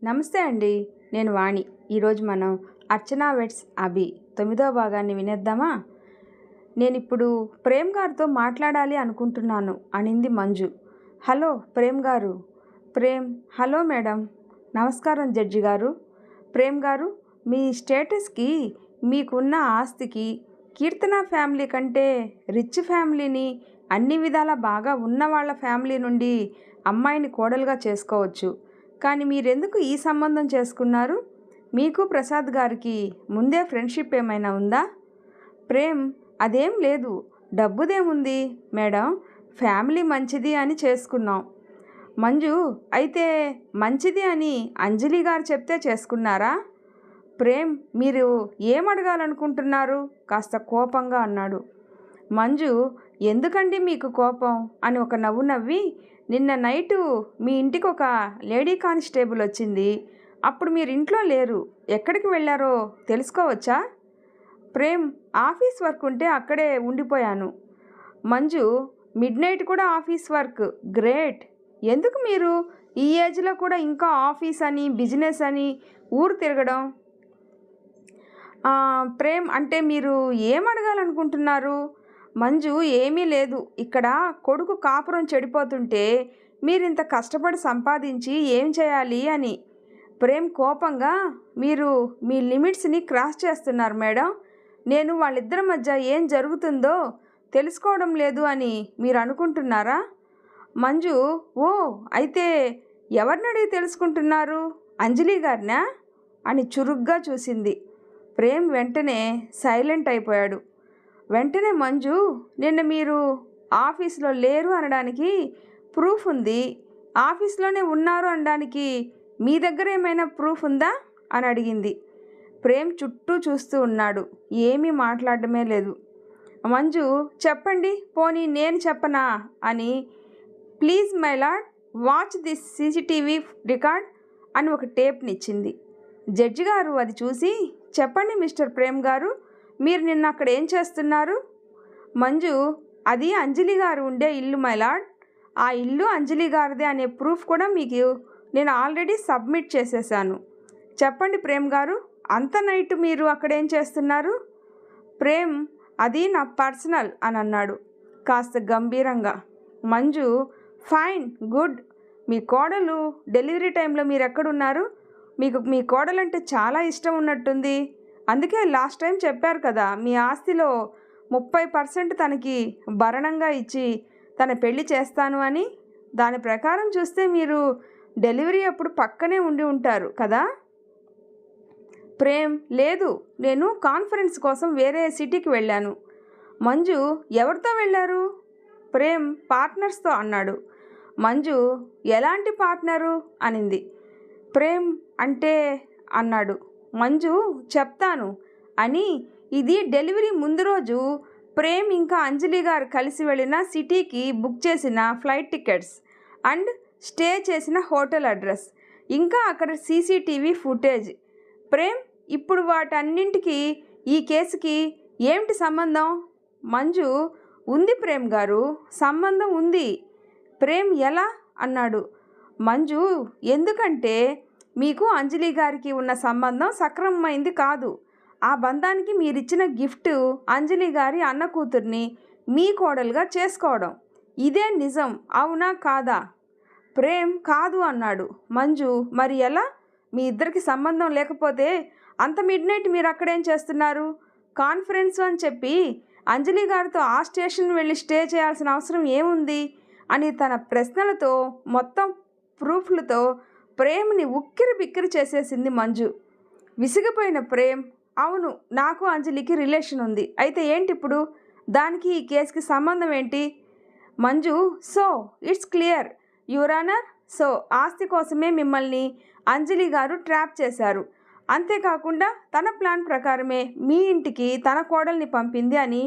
నమస్తే అండి. నేను వాణి. ఈరోజు మనం అర్చనా వెడ్స్ అభి 9వ భాగాన్ని వినేద్దామా? నేనిప్పుడు ప్రేమ్ గారితో మాట్లాడాలి అనుకుంటున్నాను అనింది మంజు. హలో ప్రేమ్ గారు. Prem hello madam. నమస్కారం జడ్జి గారు. ప్రేమ్ గారు, మీ స్టేటస్కి, మీకున్న ఆస్తికి కీర్తన ఫ్యామిలీ కంటే రిచ్ ఫ్యామిలీని, అన్ని విధాలా బాగా ఉన్న వాళ్ళ ఫ్యామిలీ నుండి అమ్మాయిని కోడలుగా చేసుకోవచ్చు. కానీ మీరెందుకు ఈ సంబంధం చేసుకున్నారు? మీకు ప్రసాద్ గారికి ముందే ఫ్రెండ్షిప్ ఏమైనా ఉందా? ప్రేమ్ అదేం లేదు. డబ్బుదేముంది మేడం, ఫ్యామిలీ మంచిది అని చేసుకున్నాం. మంజు అయితే మంచిది అని అంజలి గారు చెప్తే చేసుకున్నారా? ప్రేమ్ మీరు ఏం అడగాలనుకుంటున్నారు? కాస్త కోపంగా అన్నాడు. మంజు ఎందుకండి మీకు కోపం అని ఒక నవ్వు నవ్వి, నిన్న నైటు మీ ఇంటికి ఒక లేడీ కానిస్టేబుల్ వచ్చింది. అప్పుడు మీరు ఇంట్లో లేరు. ఎక్కడికి వెళ్ళారో తెలుసుకోవచ్చా? ప్రేమ్ ఆఫీస్ వర్క్ ఉంటే అక్కడే ఉండిపోయాను. మంజు మిడ్ నైట్ కూడా ఆఫీస్ వర్క్, గ్రేట్. ఎందుకు మీరు ఈ ఏజ్లో కూడా ఇంకా ఆఫీస్ అని బిజినెస్ అని ఊరు తిరగడం? ప్రేమ్ అంటే మీరు ఏం అడగాలనుకుంటున్నారు? మంజు ఏమీ లేదు. ఇక్కడ కొడుకు కాపురం చెడిపోతుంటే మీరింత కష్టపడి సంపాదించి ఏం చేయాలి అని. ప్రేమ్ కోపంగా, మీరు మీ లిమిట్స్ని క్రాస్ చేస్తున్నారు మేడం. నేను వాళ్ళిద్దరి మధ్య ఏం జరుగుతుందో తెలుసుకోవడం లేదు అని మీరు అనుకుంటున్నారా? మంజు ఓ అయితే ఎవరిని అడిగి తెలుసుకుంటున్నారు? అంజలి గారినా అని చురుగ్గా చూసింది. ప్రేమ్ వెంటనే సైలెంట్ అయిపోయాడు. వెంటనే మంజు, నిన్న మీరు ఆఫీస్లో లేరు అనడానికి ప్రూఫ్ ఉంది. ఆఫీస్లోనే ఉన్నారు అనడానికి మీ దగ్గర ఏమైనా ప్రూఫ్ ఉందా అని అడిగింది. ప్రేమ్ చుట్టూ చూస్తూ ఉన్నాడు. ఏమీ మాట్లాడటమే లేదు. మంజు చెప్పండి, పోనీ నేను చెప్పనా అని. Please my lord, watch this CCTV record అని ఒక టేప్నిచ్చింది. జడ్జి గారు అది చూసి, చెప్పండి మిస్టర్ ప్రేమ్ గారు, మీరు నిన్న అక్కడ ఏం చేస్తున్నారు? మంజు అది అంజలి గారు ఉండే ఇల్లు మై లార్డ్. ఆ ఇల్లు అంజలి గారిదే అనే ప్రూఫ్ కూడా మీకు నేను ఆల్రెడీ సబ్మిట్ చేసేసాను. చెప్పండి ప్రేమ్ గారు, అంత నైట్ మీరు అక్కడేం చేస్తున్నారు? ప్రేమ్ అది నా పర్సనల్ అని అన్నాడు కాస్త గంభీరంగా. Manju fine, good. మీ కోడలు డెలివరీ టైంలో మీరు ఎక్కడున్నారు? మీకు మీ కోడలంటే చాలా ఇష్టం ఉన్నట్టుంది. అందుకే లాస్ట్ టైం చెప్పారు కదా, మీ ఆస్తిలో 30% తనకి భరణంగా ఇచ్చి తన పెళ్లి చేస్తాను అని. దాని ప్రకారం చూస్తే మీరు డెలివరీ అప్పుడు పక్కనే ఉండి ఉంటారు కదా? ప్రేమ్ లేదు, నేను కాన్ఫరెన్స్ కోసం వేరే సిటీకి వెళ్ళాను. మంజు ఎవరితో వెళ్ళారు? ప్రేమ్ పార్ట్నర్స్తో అన్నాడు. మంజు ఎలాంటి పార్ట్నరు అనింది. ప్రేమ్ అంటే అన్నాడు. మంజు చెప్తాను అని. ఇది డెలివరీ ముందు రోజు ప్రేమ్ ఇంకా అంజలి గారు కలిసి వెళ్ళిన సిటీకి బుక్ చేసిన ఫ్లైట్ టికెట్స్ అండ్ స్టే చేసిన హోటల్ అడ్రస్, ఇంకా అక్కడ సీసీటీవీ ఫుటేజ్. ప్రేమ్ ఇప్పుడు వాటన్నింటికి ఈ కేసుకి ఏమిటి సంబంధం? మంజు ఉంది ప్రేమ్ గారు, సంబంధం ఉంది. ప్రేమ్ ఎలా అన్నాడు. మంజు ఎందుకంటే మీకు అంజలి గారికి ఉన్న సంబంధం సక్రమమైంది కాదు. ఆ బంధానికి మీరిచ్చిన గిఫ్ట్ అంజలి గారి అన్న కూతుర్ని మీ కోడలుగా చేసుకోవడం. ఇదే నిజం, అవునా కాదా? ప్రేమ్ కాదు అన్నాడు. మంజు మరి ఎలా? మీ ఇద్దరికి సంబంధం లేకపోతే అంత మిడ్ నైట్ మీరు అక్కడేం చేస్తున్నారు? కాన్ఫరెన్స్ అని చెప్పి అంజలి గారితో ఆ స్టేషన్ వెళ్ళి స్టే చేయాల్సిన అవసరం ఏముంది అని తన ప్రశ్నలతో మొత్తం ప్రూఫ్లతో ప్రేమ్ని ఉక్కిరి బిక్కిరి చేసేసింది మంజు. విసిగిపోయిన ప్రేమ్, అవును నాకు అంజలికి రిలేషన్ ఉంది. అయితే ఏంటి ఇప్పుడు? దానికి ఈ కేసుకి సంబంధం ఏంటి? Manju so it's clear your honour. So ఆస్తి కోసమే మిమ్మల్ని అంజలి గారు ట్రాప్ చేశారు. అంతేకాకుండా తన ప్లాన్ ప్రకారమే మీ ఇంటికి తన కోడల్ని పంపింది అని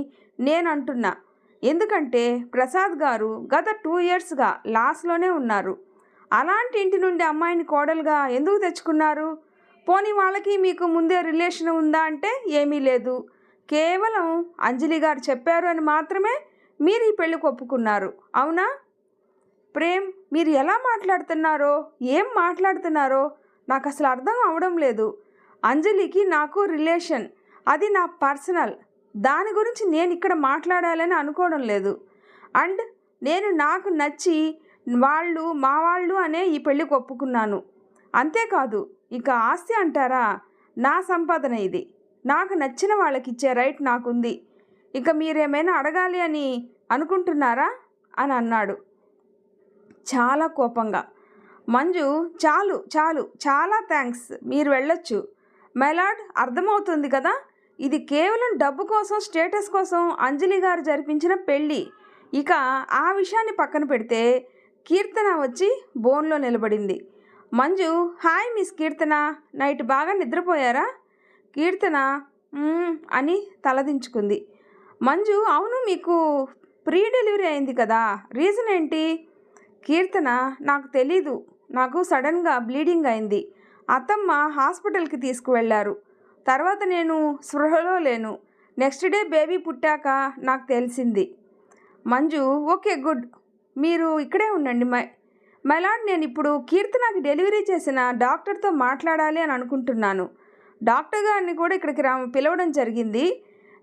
నేను అంటున్నా. ఎందుకంటే ప్రసాద్ గారు గత 2 yearsగా లాస్లోనే ఉన్నారు. అలాంటి ఇంటి నుండి అమ్మాయిని కోడలుగా ఎందుకు తెచ్చుకున్నారు? పోనీ వాళ్ళకి మీకు ముందే రిలేషన్ ఉందా అంటే ఏమీ లేదు. కేవలం అంజలి గారు చెప్పారు అని మాత్రమే మీరు ఈ పెళ్ళికి ఒప్పుకున్నారు, అవునా? ప్రేమ్ మీరు ఎలా మాట్లాడుతున్నారో, ఏం మాట్లాడుతున్నారో నాకు అసలు అర్థం అవడం లేదు. అంజలికి నాకు రిలేషన్, అది నా పర్సనల్. దాని గురించి నేను ఇక్కడ మాట్లాడాలని అనుకోవడం లేదు. అండ్ నేను నాకు నచ్చి వాళ్ళు మా వాళ్ళు అనే ఈ పెళ్ళికి ఒప్పుకున్నాను. అంతేకాదు, ఇక ఆస్తి అంటారా, నా సంపాదన ఇది. నాకు నచ్చిన వాళ్ళకి ఇచ్చే రైట్ నాకుంది. ఇక మీరేమైనా అడగాలి అని అనుకుంటున్నారా అని అన్నాడు చాలా కోపంగా. మంజు, చాలు చాలు, చాలా థ్యాంక్స్, మీరు వెళ్ళొచ్చు. మైలార్డ్, అర్థమవుతుంది కదా, ఇది కేవలం డబ్బు కోసం, స్టేటస్ కోసం అంజలి గారు జరిపించిన పెళ్ళి. ఇక ఆ విషయాన్ని పక్కన పెడితే కీర్తన వచ్చి బోన్లో నిలబడింది. మంజు, హాయ్ మిస్ కీర్తన, నైట్ బాగా నిద్రపోయారా? కీర్తన అని తలదించుకుంది. మంజు, అవును, మీకు ప్రీ డెలివరీ అయింది కదా, రీజన్ ఏంటి? కీర్తన, నాకు తెలీదు, నాకు సడన్గా బ్లీడింగ్ అయింది. అత్తమ్మ హాస్పిటల్కి తీసుకువెళ్ళారు. తర్వాత నేను స్పృహలో లేను. నెక్స్ట్ డే బేబీ పుట్టాక నాకు తెలిసింది. మంజు, ఓకే గుడ్, మీరు ఇక్కడే ఉండండి. మైలార్డ్, నేను ఇప్పుడు కీర్తనకి డెలివరీ చేసిన డాక్టర్తో మాట్లాడాలి అని అనుకుంటున్నాను. డాక్టర్ గారిని కూడా ఇక్కడికి పిలవడం జరిగింది.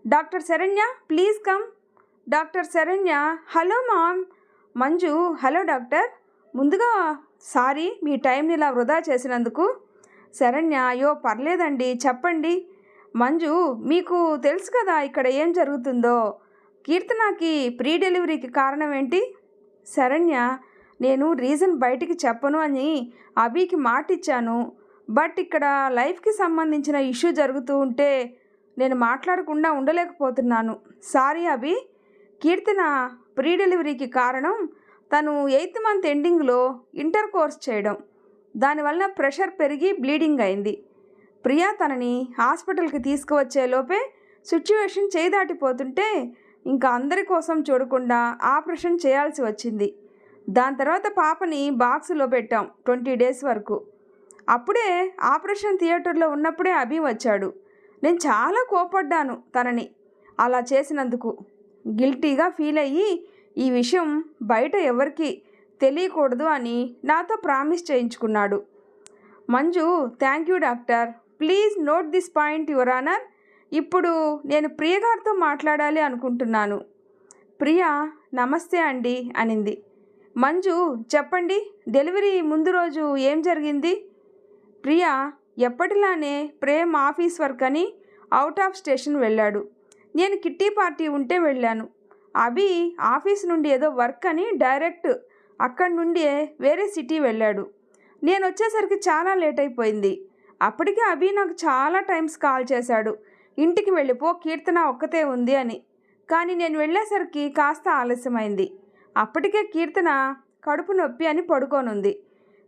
Doctor Sharanya, please come. Doctor Sharanya, hello ma'am. Manju, hello doctor, ముందుగా సారీ మీ టైంని ఇలా వృధా చేసినందుకు. శరణ్య, అయ్యో పర్లేదండి, చెప్పండి. మంజు, మీకు తెలుసు కదా ఇక్కడ ఏం జరుగుతుందో. కీర్తనకి ప్రీ డెలివరీకి కారణం ఏంటి? శరణ్య, నేను రీజన్ బయటికి చెప్పను అని అభికి మాట ఇచ్చాను. బట్ ఇక్కడ లైఫ్కి సంబంధించిన ఇష్యూ జరుగుతూ ఉంటే నేను మాట్లాడకుండా ఉండలేకపోతున్నాను. సారీ అభి. కీర్తన ప్రీ డెలివరీకి కారణం తను 8th మంత్ ఎండింగ్లో ఇంటర్ కోర్స్ చేయడం. దానివల్ల ప్రెషర్ పెరిగి బ్లీడింగ్ అయింది. ప్రియా తనని హాస్పిటల్కి తీసుకువచ్చే లోపే సిచ్యువేషన్ చేయి దాటిపోతుంటే ఇంకా అందరి కోసం చూడకుండా ఆపరేషన్ చేయాల్సి వచ్చింది. దాని తర్వాత పాపని బాక్సులో పెట్టాం 20 days వరకు. అప్పుడే ఆపరేషన్ థియేటర్లో ఉన్నప్పుడే అభి వచ్చాడు. నేను చాలా కోపడ్డాను తనని అలా చేసినందుకు. గిల్టీగా ఫీల్ అయ్యి ఈ విషయం బయట ఎవరికి తెలియకూడదు అని నాతో ప్రామిస్ చేయించుకున్నాడు. Manju, thank you doctor, please note this point your honour. ఇప్పుడు నేను ప్రియ గారితో మాట్లాడాలి అనుకుంటున్నాను. ప్రియా, నమస్తే అండి అనింది. మంజు, చెప్పండి, డెలివరీ ముందు రోజు ఏం జరిగింది? ప్రియా, ఎప్పటిలానే ప్రేమ్ ఆఫీస్ వర్క్ అని అవుట్ ఆఫ్ స్టేషన్ వెళ్ళాడు. నేను కిట్టి పార్టీ ఉంటే వెళ్ళాను. అభి ఆఫీస్ నుండి ఏదో వర్క్ అని డైరెక్ట్ అక్కడి నుండి వేరే సిటీ వెళ్ళాడు. నేను వచ్చేసరికి చాలా లేట్ అయిపోయింది. అప్పటికే అభి నాకు చాలా టైమ్స్ కాల్ చేశాడు, ఇంటికి వెళ్ళిపో, కీర్తన ఒక్కతే ఉంది అని. కానీ నేను వెళ్ళేసరికి కాస్త ఆలస్యమైంది. అప్పటికే కీర్తన కడుపు నొప్పి అని పడుకోనుంది.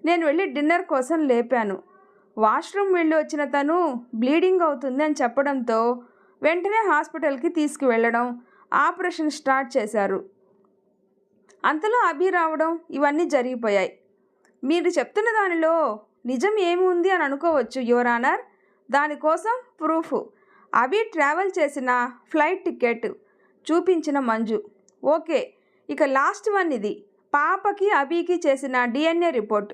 నేను వెళ్ళి డిన్నర్ కోసం లేపాను. వాష్రూమ్ వెళ్ళి వచ్చిన తను బ్లీడింగ్ అవుతుంది అని చెప్పడంతో వెంటనే హాస్పిటల్కి తీసుకువెళ్ళడం, ఆపరేషన్ స్టార్ట్ చేశారు. అంతలో అభి రావడం, ఇవన్నీ జరిగిపోయాయి. మీరు చెప్తున్న దానిలో నిజం ఏమి ఉంది అని అనుకోవచ్చు యువర్ ఆనర్. దానికోసం ప్రూఫ్ అభి ట్రావెల్ చేసిన ఫ్లైట్ టికెట్ చూపించిన మంజు. ఓకే, ఇక లాస్ట్ వన్ ఇది, పాపకి అభికి చేసిన DNA report.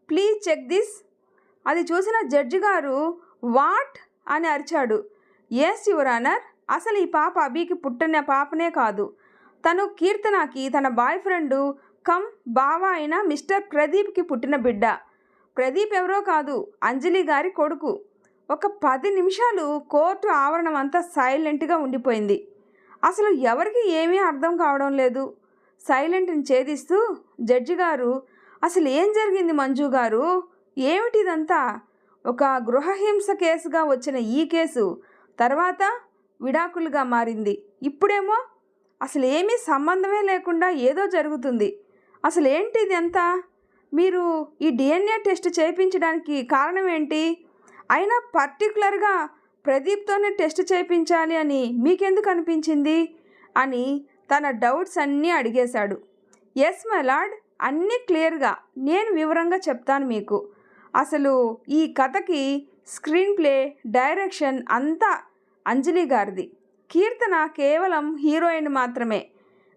Please check this. అది చూసిన జడ్జి గారు వాట్ అని అరిచాడు. ఎస్ యువర్ ఆనర్, అసలు ఈ పాప అభికి పుట్టిన పాపనే కాదు, తను కీర్తనకి తన బాయ్ ఫ్రెండ్ కమ్ బావ అయిన మిస్టర్ ప్రదీప్కి పుట్టిన బిడ్డ. ప్రదీప్ ఎవరో కాదు, అంజలి గారి కొడుకు. ఒక 10 నిమిషాలు కోర్టు ఆవరణం అంతా సైలెంట్గా ఉండిపోయింది. అసలు ఎవరికి ఏమీ అర్థం కావడం లేదు. సైలెంట్ని ఛేదిస్తూ జడ్జి గారు, అసలు ఏం జరిగింది మంజు గారు, ఏమిటిదంతా? ఒక గృహహింస కేసుగా వచ్చిన ఈ కేసు తర్వాత విడాకులుగా మారింది. ఇప్పుడేమో అసలు ఏమీ సంబంధమే లేకుండా ఏదో జరుగుతుంది. అసలు ఏంటిది అంతా? మీరు ఈ DNA టెస్ట్ చేయించడానికి కారణం ఏంటి? అయినా పర్టికులర్గా ప్రదీప్తోనే టెస్ట్ చేయించాలి అని మీకెందుకు అనిపించింది అని తన డౌట్స్ అన్నీ అడిగేశాడు. ఎస్ మై లార్డ్, అన్నీ క్లియర్గా నేను వివరంగా చెప్తాను మీకు. అసలు ఈ కథకి స్క్రీన్ ప్లే, డైరెక్షన్ అంతా అంజలి గారిది. కీర్తన కేవలం హీరోయిన్ మాత్రమే.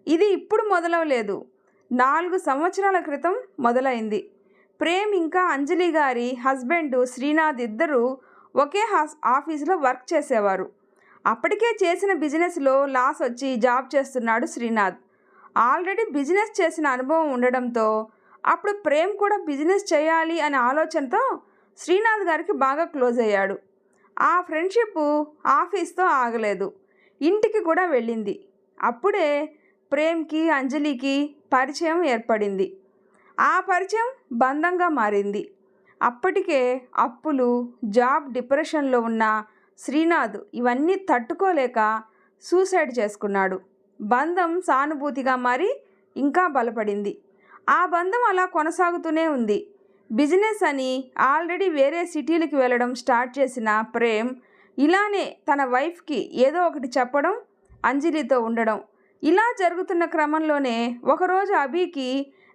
ఇది ఇప్పుడు మొదలవలేదు, 4 సంవత్సరాల క్రితం మొదలైంది. ప్రేమ్ ఇంకా అంజలి గారి హస్బెండ్ శ్రీనాథ్ ఇద్దరు ఒకే ఆఫీసులో వర్క్ చేసేవారు. అప్పటికే చేసిన బిజినెస్లో లాస్ వచ్చి జాబ్ చేస్తున్నాడు శ్రీనాథ్. ఆల్రెడీ బిజినెస్ చేసిన అనుభవం ఉండడంతో అప్పుడు ప్రేమ్ కూడా బిజినెస్ చేయాలి అనే ఆలోచనతో శ్రీనాథ్ గారికి బాగా క్లోజ్ అయ్యాడు. ఆ ఫ్రెండ్షిప్ ఆఫీస్తో ఆగలేదు, ఇంటికి కూడా వెళ్ళింది. అప్పుడే ప్రేమ్కి అంజలికి పరిచయం ఏర్పడింది. ఆ పరిచయం బంధంగా మారింది. అప్పటికే అప్పులు, జాబ్ డిప్రెషన్లో ఉన్న శ్రీనాథ్ ఇవన్నీ తట్టుకోలేక సూసైడ్ చేసుకున్నాడు. బంధం సానుభూతిగా మారి ఇంకా బలపడింది. ఆ బంధం అలా కొనసాగుతూనే ఉంది. బిజినెస్ అని ఆల్రెడీ వేరే సిటీలకు వెళ్ళడం స్టార్ట్ చేసిన ప్రేమ్ ఇలానే తన వైఫ్కి ఏదో ఒకటి చెప్పడం, అంజలితో ఉండడం, ఇలా జరుగుతున్న క్రమంలోనే ఒకరోజు అభికి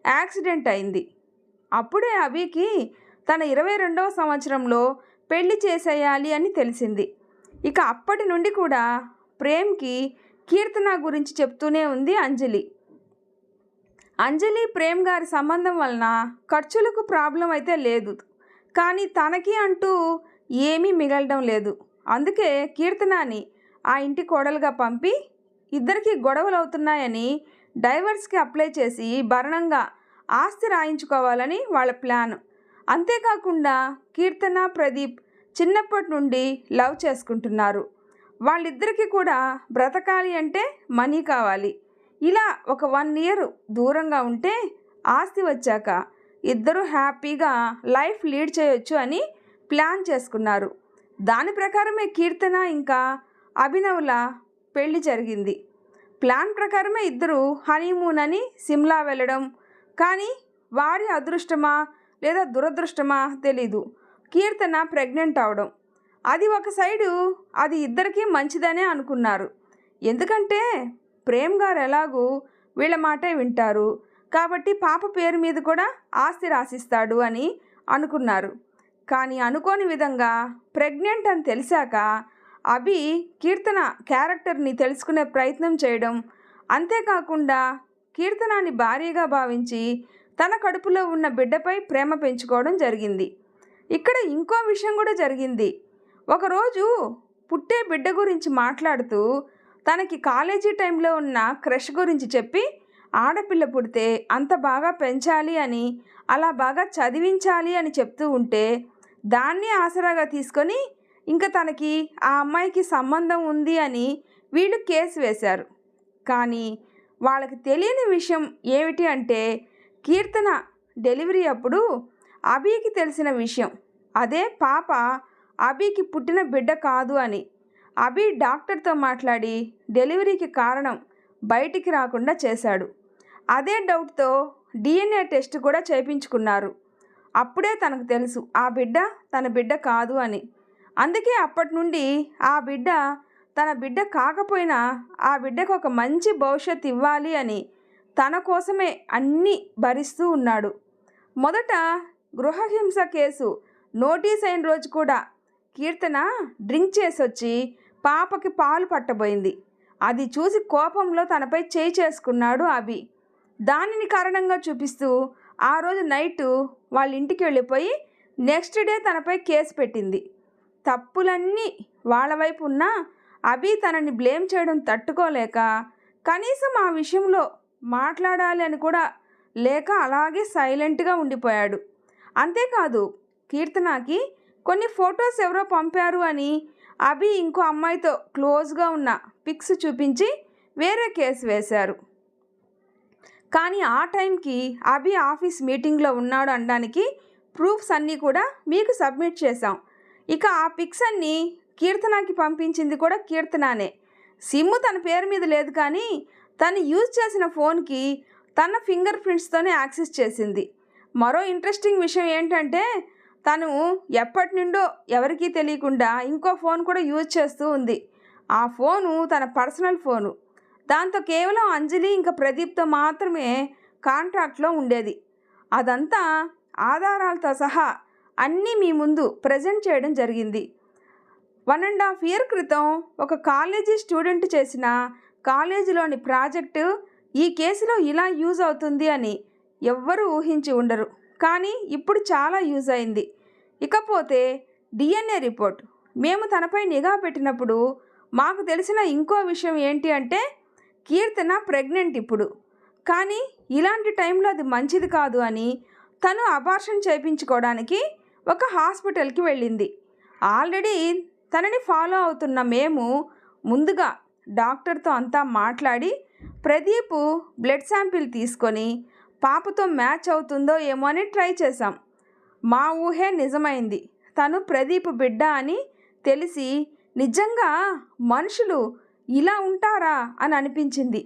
యాక్సిడెంట్ అయింది. అప్పుడే అభికి తన 22వ సంవత్సరంలో పెళ్లి చేసేయాలి అని తెలిసింది. ఇక అప్పటి నుండి కూడా ప్రేమ్కి కీర్తన గురించి చెప్తూనే ఉంది అంజలి. అంజలి ప్రేమ్ గారి సంబంధం వలన ఖర్చులకు ప్రాబ్లం అయితే లేదు, కానీ తనకి అంటూ ఏమీ మిగలడం లేదు. అందుకే కీర్తనాని ఆ ఇంటి కోడలుగా పంపి ఇద్దరికి గొడవలు అవుతున్నాయని డైవర్స్కి అప్లై చేసి భరణంగా ఆస్తి రాయించుకోవాలని వాళ్ళ ప్లాన్. అంతేకాకుండా కీర్తన, ప్రదీప్ చిన్నప్పటి నుండి లవ్ చేసుకుంటున్నారు. వాళ్ళిద్దరికీ కూడా బ్రతకాలి అంటే మనీ కావాలి. ఇలా ఒక 1 ఇయర్ దూరంగా ఉంటే ఆస్తి వచ్చాక ఇద్దరు హ్యాపీగా లైఫ్ లీడ్ చేయొచ్చు అని ప్లాన్ చేసుకున్నారు. దాని ప్రకారమే కీర్తన ఇంకా అభినవ్ల పెళ్లి జరిగింది. ప్లాన్ ప్రకారమే ఇద్దరు హనీమూన్ అని సిమ్లా వెళ్ళడం. కానీ వారి అదృష్టమా లేదా దురదృష్టమా తెలీదు, కీర్తన ప్రెగ్నెంట్ అవడం. అది ఒక సైడు అది ఇద్దరికీ మంచిదనే అనుకున్నారు. ఎందుకంటే ప్రేమ్ గారు ఎలాగూ వీళ్ళ మాటే వింటారు కాబట్టి పాప పేరు మీద కూడా ఆస్తి రాసిస్తాడు అని అనుకున్నారు. కానీ అనుకోని విధంగా ప్రెగ్నెంట్ అని తెలిసాక అభి కీర్తన క్యారెక్టర్ని తెలుసుకునే ప్రయత్నం చేయడం, అంతేకాకుండా కీర్తనాన్ని భార్యగా భావించి తన కడుపులో ఉన్న బిడ్డపై ప్రేమ పెంచుకోవడం జరిగింది. ఇక్కడ ఇంకో విషయం కూడా జరిగింది. ఒకరోజు పుట్టే బిడ్డ గురించి మాట్లాడుతూ తనకి కాలేజీ టైంలో ఉన్న క్రష్ గురించి చెప్పి ఆడపిల్ల పుడితే అంత బాగా పెంచాలి అని, అలా బాగా చదివించాలి అని చెప్తూ ఉంటే దాన్ని ఆసరాగా తీసుకొని ఇంకా తనకి ఆ అమ్మాయికి సంబంధం ఉంది అని వీళ్ళు కేసు వేశారు. కానీ వాళ్ళకి తెలియని విషయం ఏమిటి అంటే కీర్తన డెలివరీ అప్పుడు అభికి తెలిసిన విషయం. అదే పాప అభికి పుట్టిన బిడ్డ కాదు అని. అభి డాక్టర్తో మాట్లాడి డెలివరీకి కారణం బయటికి రాకుండా చేశాడు. అదే డౌట్తో DNA టెస్ట్ కూడా చేయించుకున్నారు. అప్పుడే తనకు తెలుసు ఆ బిడ్డ తన బిడ్డ కాదు అని. అందుకే అప్పటి నుండి ఆ బిడ్డ తన బిడ్డ కాకపోయినా ఆ బిడ్డకు ఒక మంచి భవిష్యత్తు ఇవ్వాలి అని తన కోసమే అన్నీ భరిస్తూ ఉన్నాడు. మొదట గృహహింస కేసు నోటీస్ అయిన రోజు కూడా కీర్తన డ్రింక్ చేసి వచ్చి పాపకి పాలు పట్టబోయింది. అది చూసి కోపంలో తనపై చేయి చేసుకున్నాడు అభి. దానిని కారణంగా చూపిస్తూ ఆ రోజు నైటు వాళ్ళ ఇంటికి వెళ్ళిపోయి నెక్స్ట్ డే తనపై కేసు పెట్టింది. తప్పులన్నీ వాళ్ళ వైపు ఉన్నా అభి తనని బ్లేమ్ చేయడం తట్టుకోలేక కనీసం ఆ విషయంలో మాట్లాడాలి అని కూడా లేక అలాగే సైలెంట్గా ఉండిపోయాడు. అంతేకాదు కీర్తనకి కొన్ని ఫొటోస్ ఎవరో పంపారు అని అభి ఇంకో అమ్మాయితో క్లోజ్గా ఉన్న పిక్స్ చూపించి వేరే కేసు వేశారు. కానీ ఆ టైంకి అభి ఆఫీస్ మీటింగ్లో ఉన్నాడు అనడానికి ప్రూఫ్స్ అన్నీ కూడా మీకు సబ్మిట్ చేశాం. ఇక ఆ పిక్స్ అన్నీ కీర్తనకి పంపించింది కూడా కీర్తనానే. సిమ్ తన పేరు మీద లేదు, కానీ తను యూజ్ చేసిన ఫోన్కి తన ఫింగర్ ప్రింట్స్తోనే యాక్సెస్ చేసింది. మరో ఇంట్రెస్టింగ్ విషయం ఏంటంటే తను ఎప్పటి నుండో ఎవరికీ తెలియకుండా ఇంకో ఫోన్ కూడా యూజ్ చేస్తూ ఉంది. ఆ ఫోను తన పర్సనల్ ఫోను. దాంతో కేవలం అంజలి ఇంకా ప్రదీప్తో మాత్రమే కాంటాక్ట్లో ఉండేది. అదంతా ఆధారాలతో సహా అన్నీ మీ ముందు ప్రజెంట్ చేయడం జరిగింది. 1.5 year క్రితం ఒక కాలేజీ స్టూడెంట్ చేసిన కాలేజీలోని ప్రాజెక్టు ఈ కేసులో ఇలా యూజ్ అవుతుంది అని ఎవ్వరూ ఊహించి ఉండరు. కానీ ఇప్పుడు చాలా యూజ్ అయింది. ఇకపోతే డిఎన్ఏ రిపోర్ట్. మేము తనపై నిఘా పెట్టినప్పుడు మాకు తెలిసిన ఇంకో విషయం ఏంటి అంటే కీర్తన ప్రెగ్నెంట్ ఇప్పుడు. కానీ ఇలాంటి టైంలో అది మంచిది కాదు అని తను అబార్షన్ చేయించుకోవడానికి ఒక హాస్పిటల్కి వెళ్ళింది. ఆల్రెడీ తనని ఫాలో అవుతున్న మేము ముందుగా డాక్టర్తో అంతా మాట్లాడి ప్రదీప్ బ్లడ్ శాంపిల్ తీసుకొని పాపతో మ్యాచ్ అవుతుందో ఏమో అని ట్రై చేశాం. మా ఊహే నిజమైంది. తను ప్రదీప్ బిడ్డ అని తెలిసి నిజంగా మనుషులు ఇలా ఉంటారా అని అనిపించింది.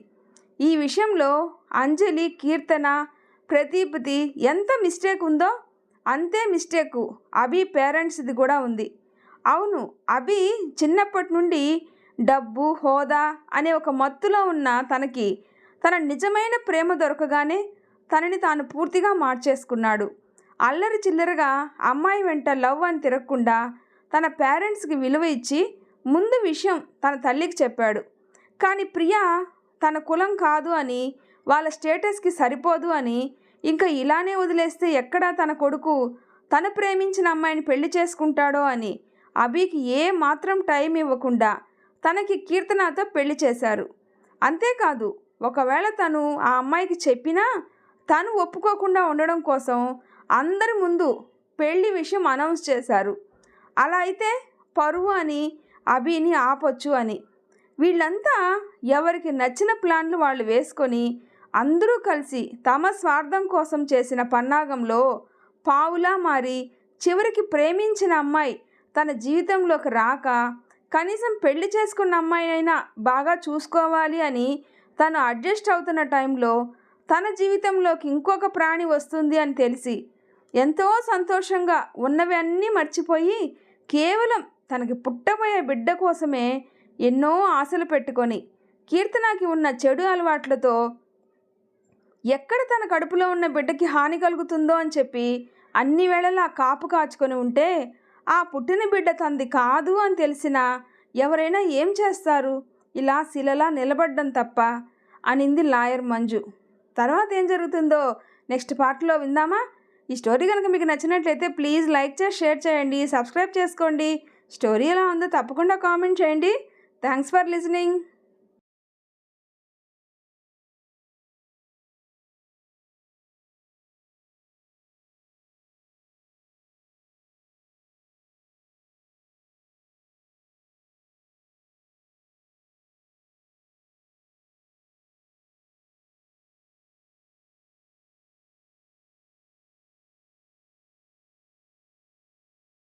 ఈ విషయంలో అంజలి, కీర్తన, ప్రదీప్ది ఎంత మిస్టేక్ ఉందో అంతే మిస్టేకు అభి పేరెంట్స్ది కూడా ఉంది. అవును, అభి చిన్నప్పటి నుండి డబ్బు, హోదా అనే ఒక మత్తులో ఉన్న తనకి తన నిజమైన ప్రేమ దొరకగానే తనని తాను పూర్తిగా మార్చేసుకున్నాడు. అల్లరి చిల్లరగా అమ్మాయి వెంట లవ్ అని తిరగకుండా తన పేరెంట్స్కి విలువ ఇచ్చి ముందు విషయం తన తల్లికి చెప్పాడు. కానీ ప్రియ తన కులం కాదు అని, వాళ్ళ స్టేటస్కి సరిపోదు అని, ఇంకా ఇలానే వదిలేస్తే ఎక్కడ తన కొడుకు తను ప్రేమించిన అమ్మాయిని పెళ్లి చేసుకుంటాడో అని అభికి ఏ మాత్రం టైం ఇవ్వకుండా తనకి కీర్తనతో పెళ్లి చేశారు. అంతేకాదు, ఒకవేళ తను ఆ అమ్మాయికి చెప్పినా తను ఒప్పుకోకుండా ఉండడం కోసం అందరి ముందు పెళ్లి విషయం అనౌన్స్ చేశారు. అలా అయితే పరువు అని అభిని ఆపొచ్చు అని. వీళ్ళంతా ఎవరికి నచ్చిన ప్లాన్లు వాళ్ళు వేసుకొని అందరూ కలిసి తమ స్వార్థం కోసం చేసిన పన్నాగంలో పావులా మారి చివరికి ప్రేమించిన అమ్మాయి తన జీవితంలోకి రాక కనీసం పెళ్లి చేసుకున్న అమ్మాయినైనా బాగా చూసుకోవాలి అని తను అడ్జస్ట్ అవుతున్న టైంలో తన జీవితంలోకి ఇంకొక ప్రాణి వస్తుంది అని తెలిసి ఎంతో సంతోషంగా ఉన్నవి అన్నీ మర్చిపోయి కేవలం తనకి పుట్టబోయే బిడ్డ కోసమే ఎన్నో ఆశలు పెట్టుకొని కీర్తనకి ఉన్న చెడు అలవాట్లతో ఎక్కడ తన కడుపులో ఉన్న బిడ్డకి హాని కలుగుతుందో అని చెప్పి అన్ని వేళలా కాపు కాచుకొని ఉంటే ఆ పుట్టిన బిడ్డ తంది కాదు అని తెలిసినా ఎవరైనా ఏం చేస్తారు? ఇలా శిలలా నిలబడ్డం తప్ప అనింది లాయర్ మంజు. తర్వాత ఏం జరుగుతుందో నెక్స్ట్ పార్ట్లో విందామా? ఈ స్టోరీ కనుక మీకు నచ్చినట్లయితే ప్లీజ్ లైక్ చేసి షేర్ చేయండి, సబ్స్క్రైబ్ చేసుకోండి. స్టోరీ ఎలా ఉందో తప్పకుండా కామెంట్ చేయండి. Thanks for listening.